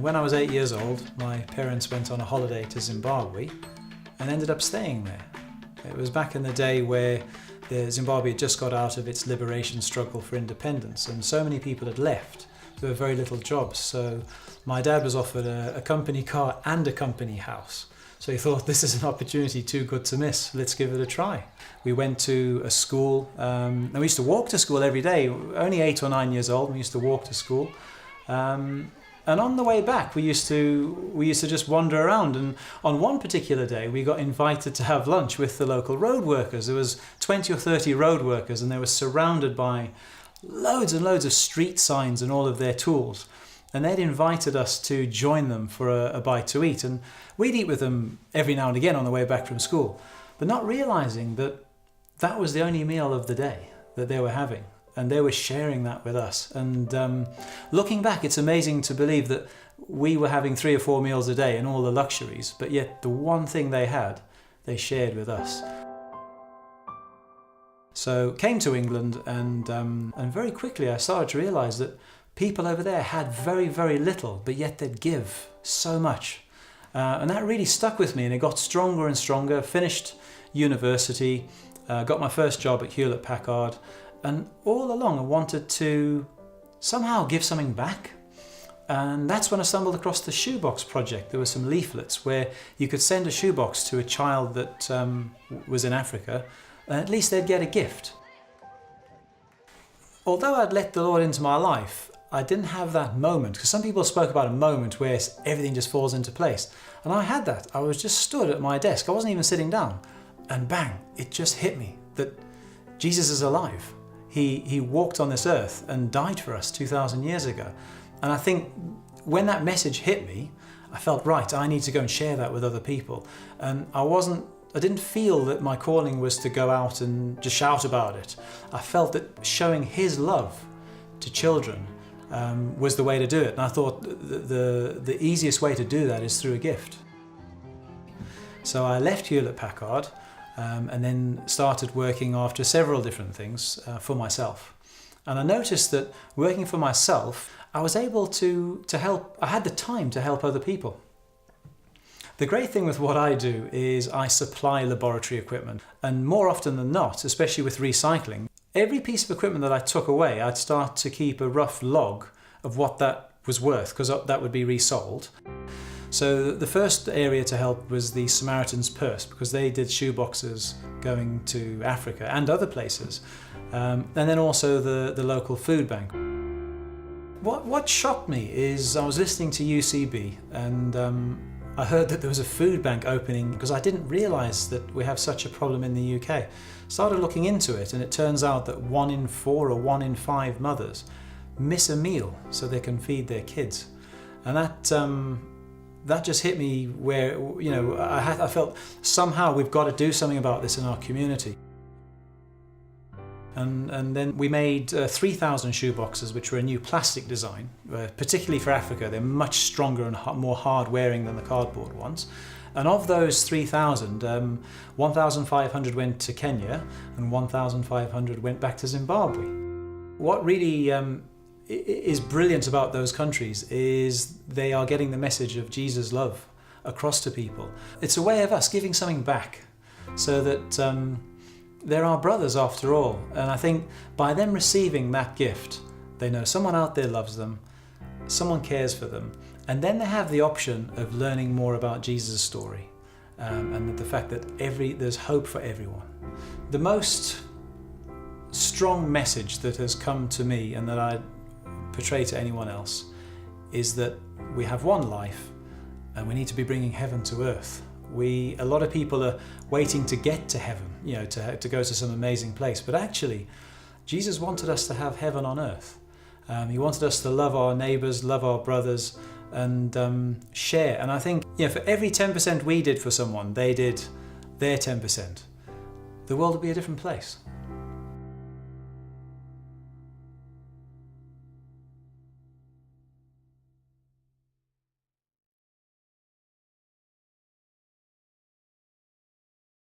When I was 8 years old, my parents went on a holiday to Zimbabwe and ended up staying there. It was back in the day where Zimbabwe had just got out of its liberation struggle for independence, and so many people had left. There were very little jobs, so my dad was offered a company car and a company house. So he thought, this is an opportunity too good to miss, let's give it a try. We went to a school, and we used to walk to school every day, only 8 or 9 years old, and we used to walk to school. And on the way back, we used to just wander around, and on one particular day we got invited to have lunch with the local road workers. There was 20 or 30 road workers, and they were surrounded by loads and loads of street signs and all of their tools. And they'd invited us to join them for a bite to eat, and we'd eat with them every now and again on the way back from school, but not realizing that that was the only meal of the day that they were having. And they were sharing that with us. And looking back, it's amazing to believe that we were having 3 or 4 meals a day and all the luxuries, but yet the one thing they had, they shared with us. So came to England, and very quickly I started to realize that people over there had very, very little, but yet they'd give so much. And that really stuck with me, and it got stronger and stronger. Finished university, got my first job at Hewlett-Packard, and all along I wanted to somehow give something back. And that's when I stumbled across the shoebox project. There were some leaflets where you could send a shoebox to a child that was in Africa, and at least they'd get a gift. Although I'd let the Lord into my life, I didn't have that moment, because some people spoke about a moment where everything just falls into place. And I had that. I was just stood at my desk. I wasn't even sitting down. And bang, it just hit me that Jesus is alive. He walked on this earth and died for us 2,000 years ago. And I think when that message hit me, I felt, right, I need to go and share that with other people. And I didn't feel that my calling was to go out and just shout about it. I felt that showing His love to children was the way to do it. And I thought the easiest way to do that is through a gift. So I left Hewlett-Packard, and then started working after several different things for myself. And I noticed that working for myself, I was able to help, I had the time to help other people. The great thing with what I do is I supply laboratory equipment, and more often than not, especially with recycling, every piece of equipment that I took away, I'd start to keep a rough log of what that was worth, because that would be resold. So the first area to help was the Samaritan's Purse, because they did shoeboxes going to Africa and other places. And then also the local food bank. What shocked me is I was listening to UCB, and I heard that there was a food bank opening, because I didn't realise that we have such a problem in the UK. Started looking into it, and it turns out that 1 in 4 or 1 in 5 mothers miss a meal so they can feed their kids. And that just hit me where, you know, I felt somehow we've got to do something about this in our community. And then we made 3,000 shoeboxes, which were a new plastic design, particularly for Africa. They're much stronger and more hard-wearing than the cardboard ones. And of those 3,000, 1,500 went to Kenya and 1,500 went back to Zimbabwe. What really is brilliant about those countries is they are getting the message of Jesus' love across to people. It's a way of us giving something back, so that they're our brothers after all. And I think by them receiving that gift, they know someone out there loves them, someone cares for them, and then they have the option of learning more about Jesus' story, and the fact that there's hope for everyone. The most strong message that has come to me, and that I portray to anyone else, is that we have one life and we need to be bringing heaven to earth. A lot of people are waiting to get to heaven, you know, to go to some amazing place, but actually Jesus wanted us to have heaven on earth. He wanted us to love our neighbours, love our brothers, and share. And I think, you know, for every 10% we did for someone, they did their 10%, the world would be a different place.